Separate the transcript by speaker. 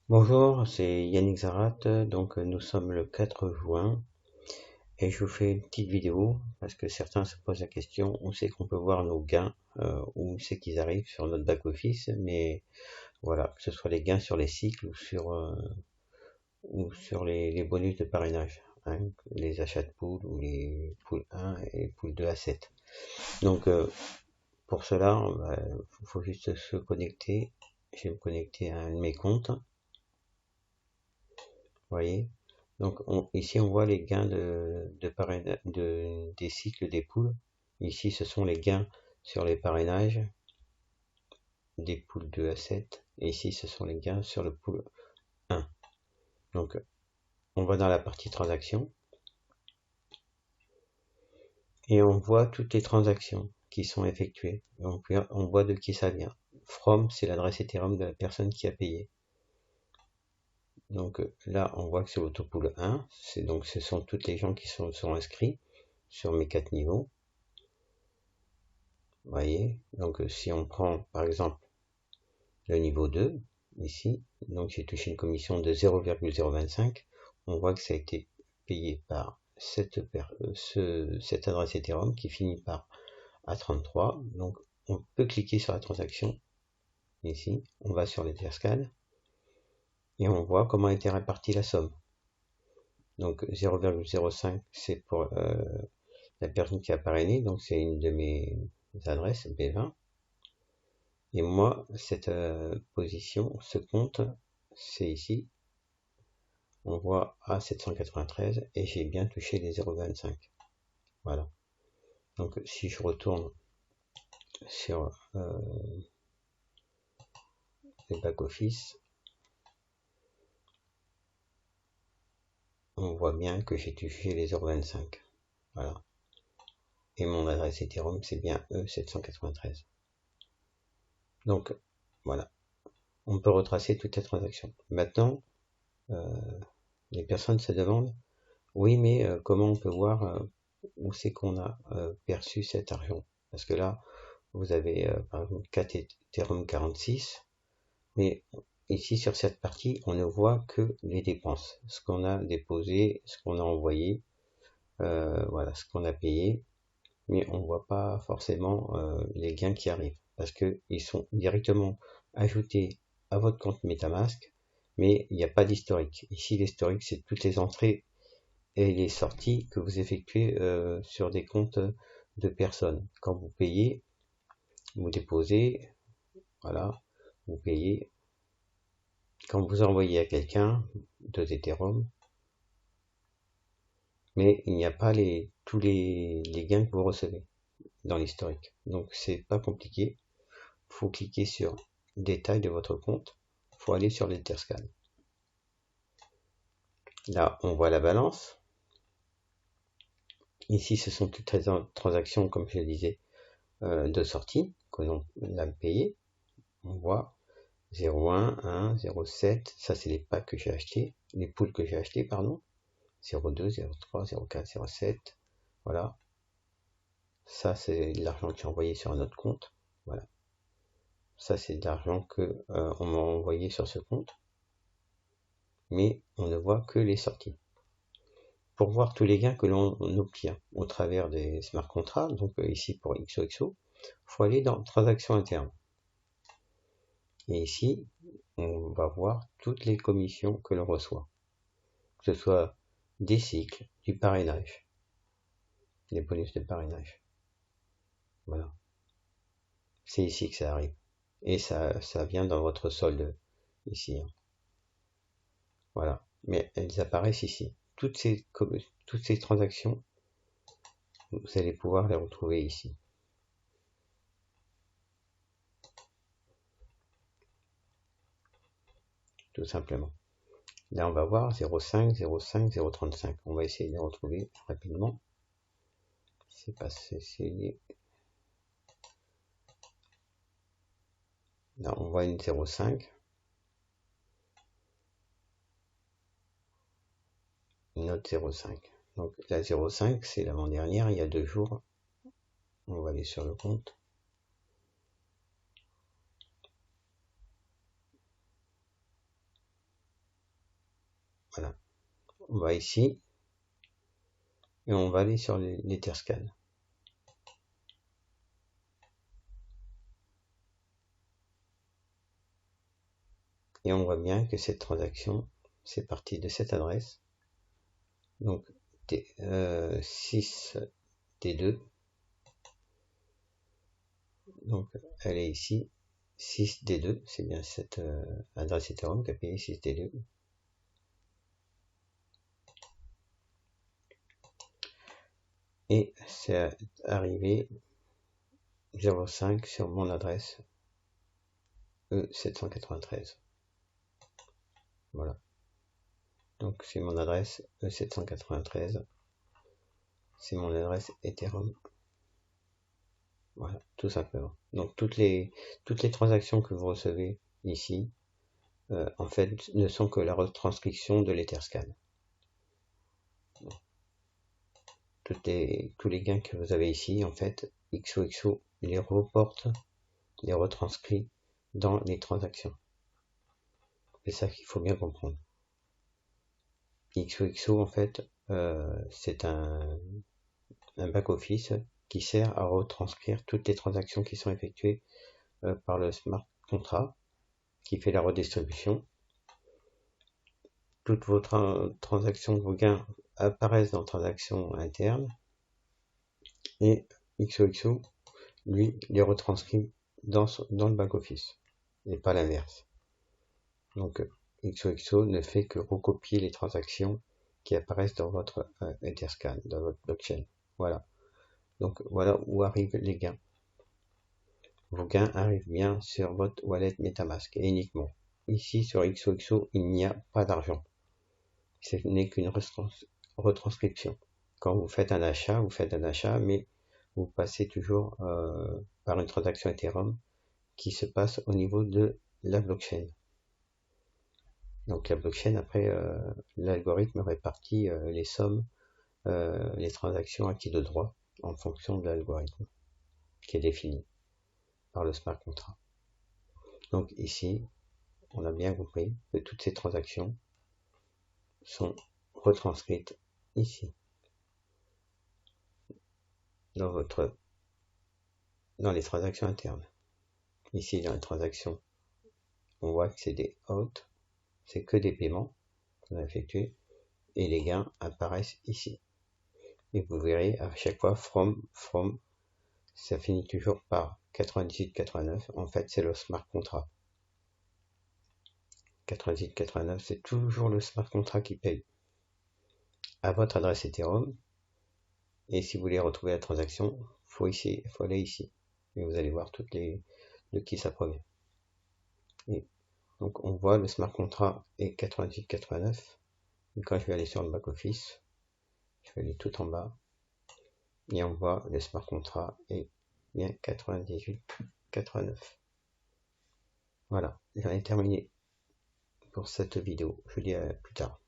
Speaker 1: Bonjour, c'est Yannick Zarat, donc nous sommes le 4 juin et je vous fais une petite vidéo parce que certains se posent la question où c'est qu'on peut voir nos gains, où c'est qu'ils arrivent sur notre back-office, mais voilà, que ce soit les gains sur les cycles ou sur les bonus de parrainage, hein, les achats de poules ou les poules 1 et poules 2 à 7. Donc pour cela, il faut juste se connecter. Je vais me connecter à un de mes comptes. Voyez. Donc ici on voit les gains des cycles des poules. Ici ce sont les gains sur les parrainages des poules 2 à 7. Et ici ce sont les gains sur le pool 1. Donc on va dans la partie transactions et on voit toutes les transactions qui sont effectuées. Donc on voit de qui ça vient. From, c'est l'adresse Ethereum de la personne qui a payé. Donc là on voit que c'est l'autopool 1. Donc ce sont toutes les gens qui sont inscrits sur mes 4 niveaux. Voyez, donc si on prend par exemple le niveau 2, ici, donc j'ai touché une commission de 0,025, on voit que ça a été payé par cette adresse Ethereum qui finit par A33, donc on peut cliquer sur la transaction, ici, on va sur l'Etherscan, et on voit comment a été répartie la somme. Donc 0,05 c'est pour la personne qui a parrainé, donc c'est une de mes adresses, B20. Et moi, cette position, ce compte, c'est ici. On voit à 793 et j'ai bien touché les 0,25. Voilà. Donc si je retourne sur le back-office, on voit bien que j'ai touché les 0,25. Voilà. Et mon adresse Ethereum, c'est bien E793. Donc voilà. On peut retracer toutes les transactions. Maintenant, les personnes se demandent, oui, mais comment on peut voir où c'est qu'on a perçu cet argent? Parce que là, vous avez par exemple 4 Ethereum 46, mais ici sur cette partie, on ne voit que les dépenses, ce qu'on a déposé, ce qu'on a envoyé, voilà, ce qu'on a payé, mais on ne voit pas forcément les gains qui arrivent, parce qu'ils sont directement ajoutés à votre compte MetaMask, mais il n'y a pas d'historique. Ici, l'historique, c'est toutes les entrées et les sorties que vous effectuez sur des comptes de personnes. Quand vous payez, vous déposez, voilà, vous payez. Quand vous envoyez à quelqu'un 2 Ethereum, mais il n'y a pas tous les gains que vous recevez dans l'historique. Donc c'est pas compliqué. Faut cliquer sur détail de votre compte. Faut aller sur l'Etherscan. Là, on voit la balance. Ici, ce sont toutes les transactions, comme je le disais, de sortie que l'on a payé. On voit 0,1, 1, 0,7. Ça, c'est les packs que j'ai achetés, les poules que j'ai achetées, pardon. 0,2, 0,3, 0,4, 0,7. Voilà. Ça, c'est l'argent que j'ai envoyé sur un autre compte. Voilà. Ça, c'est de l'argent que on m'a envoyé sur ce compte. Mais on ne voit que les sorties. Pour voir tous les gains que l'on obtient au travers des smart contracts, donc ici pour XOXO, il faut aller dans transactions internes. Et ici, on va voir toutes les commissions que l'on reçoit. Que ce soit des cycles, du parrainage, des bonus de parrainage. Voilà. C'est ici que ça arrive. Et ça vient dans votre solde ici. Voilà. Mais elles apparaissent ici. Toutes ces transactions, vous allez pouvoir les retrouver ici. Tout simplement. Là, on va voir 0,5, 0,5, 0,35. On va essayer de les retrouver rapidement. C'est passé. Là, on voit une 0,5. Une autre 0,5. Donc la 0,5, c'est l'avant-dernière, il y a 2 jours. On va aller sur le compte. Voilà. On va ici et on va aller sur l'Etherscan. Et on voit bien que cette transaction, c'est parti de cette adresse. Donc 6D2. Donc elle est ici. 6D2, c'est bien cette adresse Ethereum qui a payé 6D2. Et c'est arrivé 0,5 sur mon adresse E793. Voilà. Donc c'est mon adresse E793. C'est mon adresse Ethereum. Voilà, tout simplement. Donc toutes les transactions que vous recevez ici, en fait, ne sont que la retranscription de l'Etherscan. Tous les gains que vous avez ici, en fait, XOXO les reporte, les retranscrit dans les transactions. C'est ça qu'il faut bien comprendre. XOXO, en fait, c'est un back-office qui sert à retranscrire toutes les transactions qui sont effectuées par le smart contract qui fait la redistribution. Toutes vos transactions, vos gains apparaissent dans transactions internes et XOXO, lui, les retranscrit dans le back-office et pas l'inverse. Donc XOXO ne fait que recopier les transactions qui apparaissent dans votre Etherscan, dans votre blockchain. Voilà. Donc voilà où arrivent les gains. Vos gains arrivent bien sur votre wallet MetaMask et uniquement. Ici sur XOXO, il n'y a pas d'argent. Ce n'est qu'une retranscription. Quand vous faites un achat, mais vous passez toujours par une transaction Ethereum qui se passe au niveau de la blockchain. Donc la blockchain, après, l'algorithme répartit les sommes, les transactions acquises de droit en fonction de l'algorithme qui est défini par le smart contract. Donc ici, on a bien compris que toutes ces transactions sont retranscrites ici dans les transactions internes. Ici dans les transactions, on voit que c'est des out, c'est que des paiements qu'on a effectués et les gains apparaissent ici. Et vous verrez à chaque fois from, ça finit toujours par 98,89. En fait, c'est le smart contract. 98,89, c'est toujours le smart contract qui paye à votre adresse Ethereum. Et si vous voulez retrouver la transaction, faut aller ici. Et vous allez voir de qui ça provient. Et donc on voit le smart contract est 98,89. Et quand je vais aller sur le back office, je vais aller tout en bas. Et on voit le smart contract est bien 98,89. Voilà, j'en ai terminé pour cette vidéo. Je vous dis à plus tard.